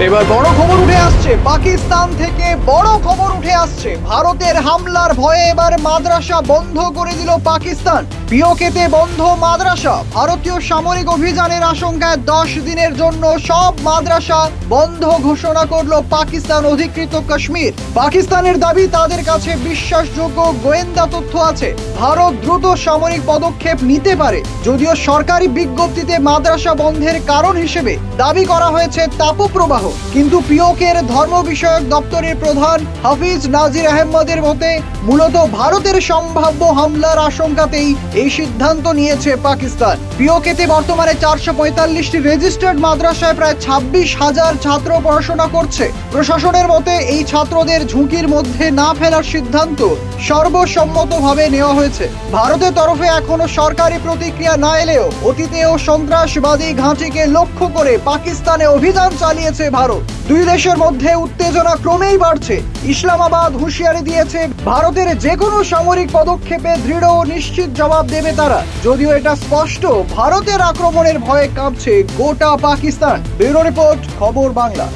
এবার বড় খবর উঠে আসছে, পাকিস্তান থেকে বড় খবর উঠে আসছে। ভারতের হামলার ভয়ে এবার মাদ্রাসা বন্ধ করে দিল পাকিস্তান। পিওকেতে বন্ধ মাদ্রাসা। ভারতীয় সামরিক অভিযানের আশঙ্কায় 10 দিনের জন্য সব মাদ্রাসা বন্ধ ঘোষণা করলো পাকিস্তান অধিকৃত কাশ্মীর। পাকিস্তানের দাবি তাদের কাছে বিশ্বাসযোগ্য গোয়েন্দা তথ্য আছে, ভারত দ্রুত সামরিক পদক্ষেপ নিতে পারে। যদিও সরকারি বিজ্ঞপ্তিতে মাদ্রাসা বন্ধের কারণ হিসেবে দাবি করা হয়েছে তাপপ্রবাহ, কিন্তু পিওকের ধর্ম বিষয়ক দপ্তরের প্রধান হাফিজ নাজির আহমদের মতে মূলত ভারতের সম্ভাব্য হামলার আশঙ্কাতেই এই সিদ্ধান্ত নিয়েছে পাকিস্তান। পিওকেতে বর্তমানে 445টি রেজিস্টার্ড মাদ্রাসায় প্রায় 26,000 ছাত্র পড়াশোনা করছে। প্রশাসনের মতে এই ছাত্রদের ঝুঁকির মধ্যে না ফেলার সিদ্ধান্ত সর্বসম্মতভাবে নেওয়া হয়েছে। ভারতের তরফে এখনো সরকারি প্রতিক্রিয়া না এলেও অতীতেও সন্ত্রাসবাদী ঘাঁটিকে লক্ষ্য করে পাকিস্তানে অভিযান চালিয়েছে ভারত। দুই দেশের মধ্যে উত্তেজনা ক্রমেই বাড়ছে। ইসলামাবাদ হুঁশিয়ারি দিয়েছে ভারতের যে কোনো সামরিক পদক্ষেপে দৃঢ় ও নিশ্চিত জবাব দেবে তারা। যদিও এটা স্পষ্ট, ভারতের আক্রমণের ভয়ে কাঁপছে গোটা পাকিস্তান। ব্যুরো রিপোর্ট, খবর বাংলা।